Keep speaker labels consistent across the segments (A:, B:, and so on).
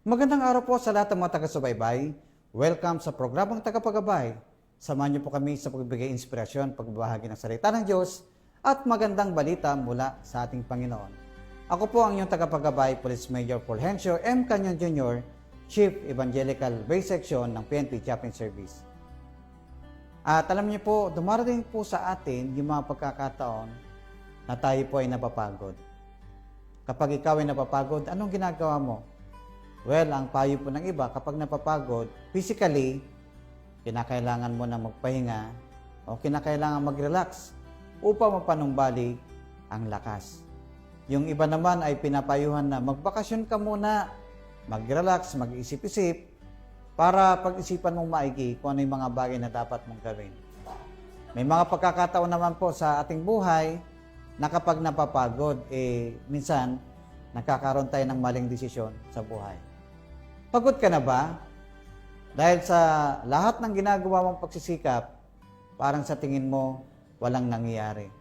A: Magandang araw po sa lahat ng mga taga-subaybay. Welcome sa programang Tagapagabay. Samahan niyo po kami sa pagbibigay inspirasyon, pagbabahagi ng salita ng Diyos at magandang balita mula sa ating Panginoon. Ako po ang inyong tagapagabay, Police Major Fulgencio M. Canyon Jr., Chief Evangelical Base Section ng PNP Chaplain Service. At alam niyo po, dumarating po sa atin yung mga pagkakataon na tayo po ay napapagod. Kapag ikaw ay napapagod, anong ginagawa mo? Well, ang payo po ng iba, kapag napapagod, physically, kinakailangan mo na magpahinga o kinakailangan mag-relax upang mapanumbalik ang lakas. Yung iba naman ay pinapayuhan na magbakasyon ka muna, mag-relax, mag-isip-isip, para pag-isipan mong maigi kung ano yung mga bagay na dapat mong gawin. May mga pagkakataon naman po sa ating buhay na kapag napapagod, minsan, nagkakaroon tayo ng maling desisyon sa buhay. Pagod ka na ba? Dahil sa lahat ng ginagawa mong pagsisikap, parang sa tingin mo, walang nangyayari.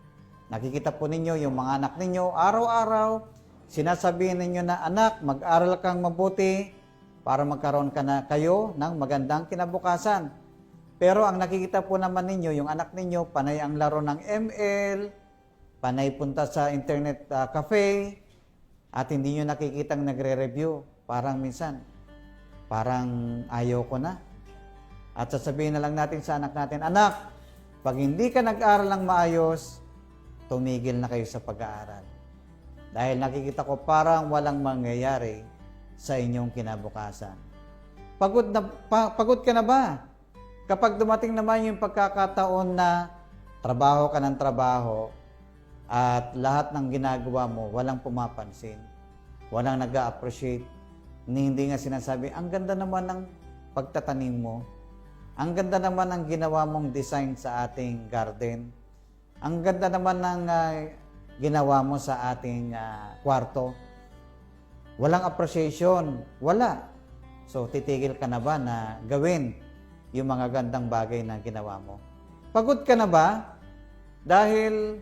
A: Nakikita po ninyo yung mga anak ninyo, araw-araw, sinasabihin ninyo na, anak, mag-aral kang mabuti para magkaroon ka na kayo ng magandang kinabukasan. Pero ang nakikita po naman ninyo, yung anak ninyo, panay ang laro ng ML, panay punta sa internet cafe, at hindi nyo nakikitang nagre-review. Parang minsan, parang ayaw ko na. At sasabihin na lang natin sa anak natin, anak, pag hindi ka nag-aaral ng maayos, tumigil na kayo sa pag-aaral. Dahil nakikita ko parang walang mangyayari sa inyong kinabukasan. Pagod ka na ba? Kapag dumating naman yung pagkakataon na trabaho ka ng trabaho at lahat ng ginagawa mo, walang pumapansin, walang nag-a-appreciate, hindi nga sinasabi, ang ganda naman ng pagtatanim mo. Ang ganda naman ng ginawa mong design sa ating garden. Ang ganda naman ng ginawa mo sa ating kwarto. Walang appreciation. Wala. So, titigil ka na ba na gawin yung mga gandang bagay na ginawa mo? Pagod ka na ba? Dahil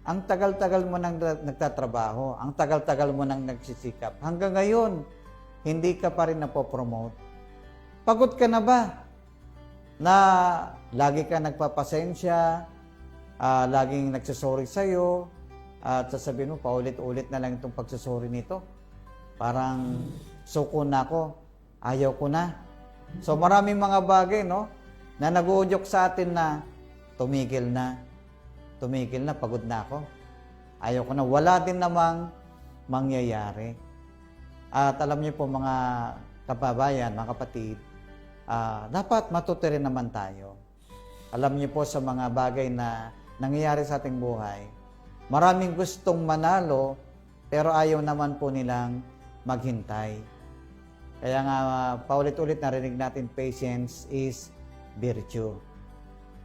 A: ang tagal-tagal mo nang nagtatrabaho, ang tagal-tagal mo nang nagsisikap. Hanggang ngayon, hindi ka pa rin napopromote. Pagod ka na ba? Na lagi ka nagpapasensya, laging nagsasorry sa'yo, at sasabihin mo, paulit-ulit na lang itong pagsasorry nito. Parang suko na ako, ayaw ko na. So maraming mga bagay, no, na nag-uudyok sa atin na tumigil na, pagod na ako. Ayaw ko na, wala din namang mangyayari. At alam niyo po mga kababayan, mga kapatid, dapat matuto rin naman tayo. Alam niyo po sa mga bagay na nangyayari sa ating buhay, maraming gustong manalo, pero ayaw naman po nilang maghintay. Kaya nga, paulit-ulit narinig natin, patience is virtue.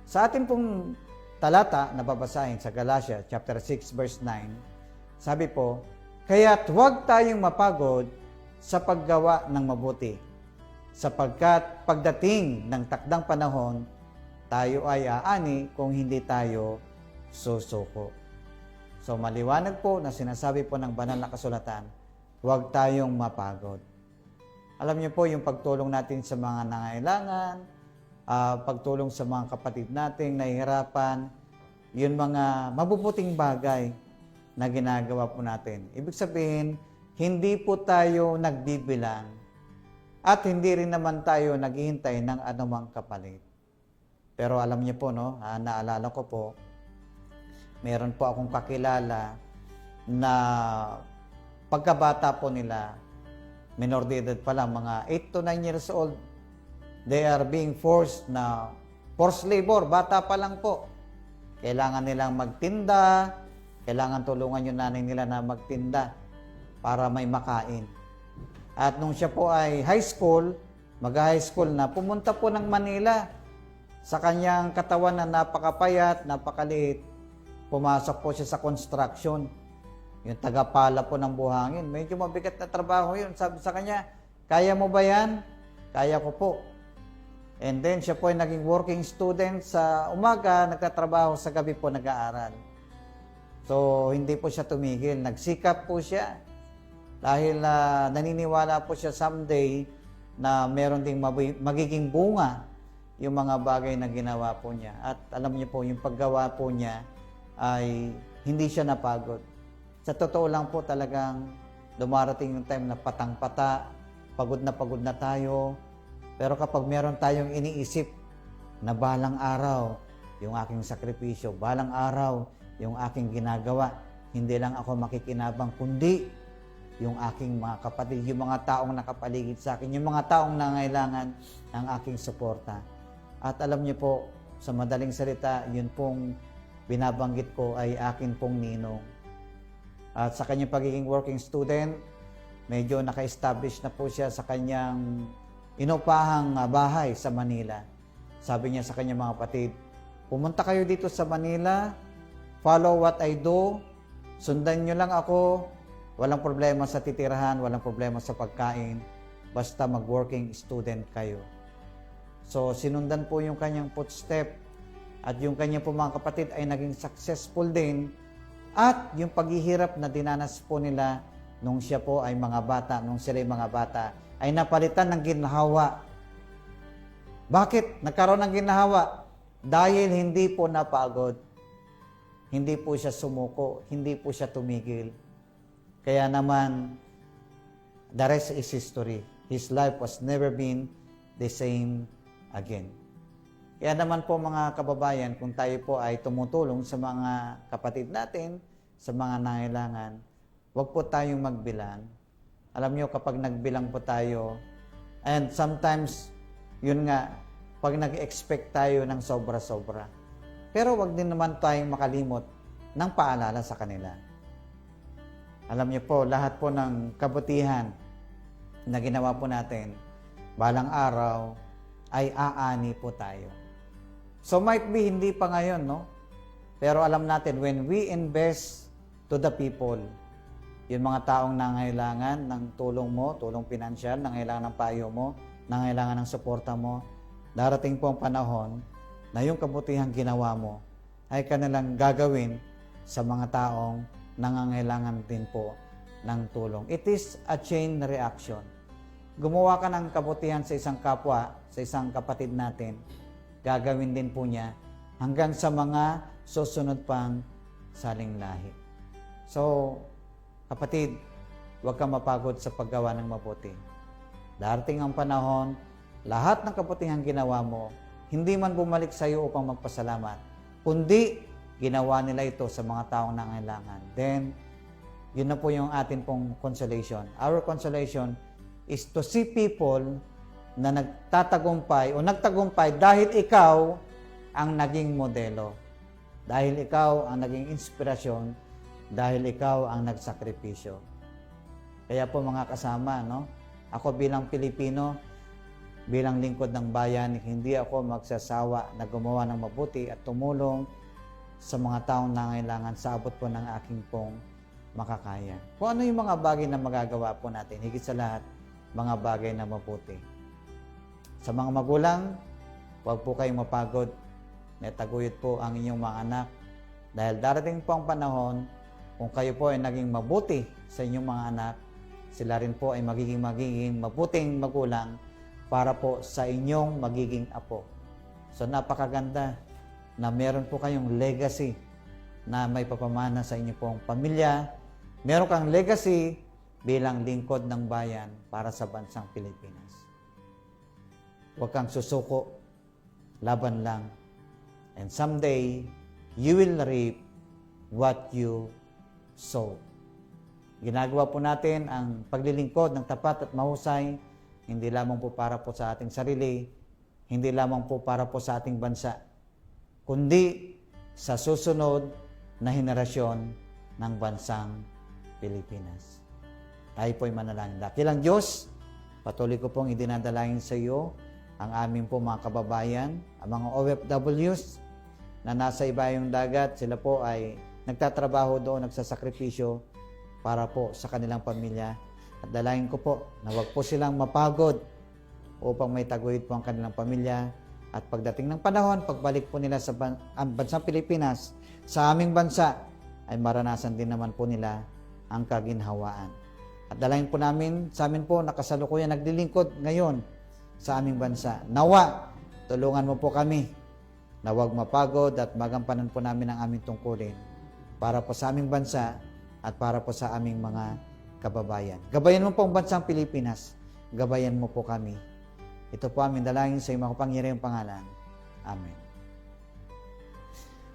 A: Sa ating pong talata na babasahin sa Galatia chapter 6 verse 9, sabi po, kaya't huwag tayong mapagod sa paggawa ng mabuti, sapagkat pagdating ng takdang panahon, tayo ay aani kung hindi tayo susuko. So maliwanag po na sinasabi po ng banal na kasulatan, huwag tayong mapagod. Alam niyo po yung pagtulong natin sa mga nangailangan, pagtulong sa mga kapatid nating nahihirapan, yun mga mabubuting bagay na ginagawa po natin. Ibig sabihin, hindi po tayo nagbibilang at hindi rin naman tayo naghihintay ng anumang kapalit. Pero alam niyo po, no, naalala ko po, meron po akong kakilala na pagkabata po nila, minor de edad pa lang, mga 8 to 9 years old, they are being forced labor, bata pa lang po. Kailangan nilang magtinda, kailangan tulungan yung nanay nila na magtinda para may makain. At nung siya po ay high school, mag-high school na, pumunta po ng Manila. Sa kanyang katawan na napakapayat, napakaliit, pumasok po siya sa construction. Yung tagapala po ng buhangin. Medyo mabigat na trabaho yun. Sabi sa kanya, kaya mo ba yan? Kaya ko po. And then siya po ay naging working student sa umaga, nagtatrabaho, sa gabi po nag-aaral. So, hindi po siya tumigil. Nagsikap po siya. dahil naniniwala po siya someday na meron ding magiging bunga yung mga bagay na ginawa po niya. At alam niyo po, yung paggawa po niya ay hindi siya napagod. Sa totoo lang po talagang dumarating yung time na patang-pata, pagod na tayo. Pero kapag meron tayong iniisip na balang araw, yung aking sakripisyo, balang araw, yung aking ginagawa, hindi lang ako makikinabang, kundi yung aking mga kapatid, yung mga taong nakapaligid sa akin, yung mga taong nangailangan ng aking suporta. At alam niyo po, sa madaling salita, yun pong binabanggit ko ay akin pong ninong. At sa kanyang pagiging working student, medyo naka-establish na po siya sa kanyang inupahang bahay sa Manila. Sabi niya sa kanyang mga kapatid, pumunta kayo dito sa Manila, follow what I do, sundan niyo lang ako, walang problema sa titirahan, walang problema sa pagkain, basta mag-working student kayo. So, sinundan po yung kanyang footstep at yung kanyang po mga kapatid ay naging successful din at yung paghihirap na dinanas po nila nung siya po ay mga bata, nung sila ay mga bata, ay napalitan ng ginhawa. Bakit nagkaroon ng ginhawa? Dahil hindi po napagod. Hindi po siya sumuko, hindi po siya tumigil. Kaya naman, the rest is history. His life was never been the same again. Kaya naman po mga kababayan, kung tayo po ay tumutulong sa mga kapatid natin, sa mga nangailangan, huwag po tayong magbilang. Alam nyo, kapag nagbilang po tayo, and sometimes, yun nga, pag nag-expect tayo ng sobra-sobra. Pero wag din naman tayong makalimot ng paalala sa kanila. Alam niyo po, lahat po ng kabutihan na ginawa po natin, balang araw ay aani po tayo. So might be hindi pa ngayon, no? Pero alam natin, when we invest to the people, yung mga taong nangailangan ng tulong mo, tulong pinansyal, nangailangan ng payo mo, nangailangan ng suporta mo, darating po ang panahon na yung kabutihang ginawa mo ay kanilang gagawin sa mga taong nangangailangan din po ng tulong. It is a chain reaction. Gumawa ka ng kabutihan sa isang kapwa, sa isang kapatid natin, gagawin din po niya hanggang sa mga susunod pang saling lahi. So, kapatid, huwag kang mapagod sa paggawa ng mabuti. Darating ang panahon, lahat ng kabutihang ginawa mo, hindi man bumalik sa iyo upang magpasalamat, kundi ginawa nila ito sa mga taong nangailangan. Then, yun na po yung atin pong consolation. Our consolation is to see people na nagtatagumpay o nagtagumpay dahil ikaw ang naging modelo. Dahil ikaw ang naging inspirasyon, dahil ikaw ang nagsakripisyo. Kaya po mga kasama, no? Ako bilang Pilipino, bilang lingkod ng bayan, hindi ako magsasawa na gumawa ng mabuti at tumulong sa mga taong nangailangan sa abot po ng aking pong makakaya. Kung ano yung mga bagay na magagawa po natin, higit sa lahat, mga bagay na mabuti. Sa mga magulang, huwag po kayong mapagod. Netaguyod po ang inyong mga anak. Dahil darating po ang panahon, kung kayo po ay naging mabuti sa inyong mga anak, sila rin po ay magiging mabuting magulang para po sa inyong magiging apo. So napakaganda na meron po kayong legacy na may papamana sa inyong pong pamilya. Meron kang legacy bilang lingkod ng bayan para sa bansang Pilipinas. Huwag kang susuko, laban lang. And someday, you will reap what you sow. Ginagawa po natin ang paglilingkod ng tapat at mahusay, hindi lamang po para po sa ating sarili, hindi lamang po para po sa ating bansa, kundi sa susunod na henerasyon ng bansang Pilipinas. Tayo po'y manalangin. Dakilang Diyos, patuloy ko pong idinadalangin sa iyo ang aming po mga kababayan, ang mga OFWs na nasa ibayong dagat. Sila po ay nagtatrabaho doon, nagsasakripisyo para po sa kanilang pamilya. At dalangin ko po na huwag po silang mapagod upang may taguyod po ang kanilang pamilya. At pagdating ng panahon, pagbalik po nila sa bansang Pilipinas, sa aming bansa, ay maranasan din naman po nila ang kaginhawaan. At dalangin po namin, sa amin po, nakasalukuyan naglilingkod ngayon sa aming bansa. Nawa, tulungan mo po kami na huwag mapagod at magampanan po namin ang aming tungkulin para po sa aming bansa at para po sa aming mga kababayan. Gabayan mo po ang bansang Pilipinas. Gabayan mo po kami. Ito po aming dalangin sa iyong makapangyarihang pangalan. Amen.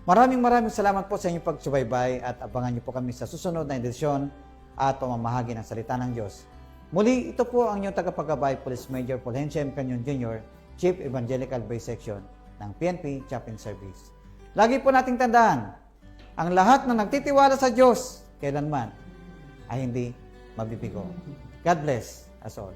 A: Maraming salamat po sa inyong pagsubaybay at abangan niyo po kami sa susunod na edisyon at pamamahagi ng salita ng Diyos. Muli, ito po ang inyong tagapagabay, Police Major Fulgencio M. Canyon Jr., Chief Evangelical Base Section ng PNP Chaplain Service. Lagi po nating tandaan, ang lahat na nagtitiwala sa Diyos, kailanman ay hindi mabibigo. God bless us all.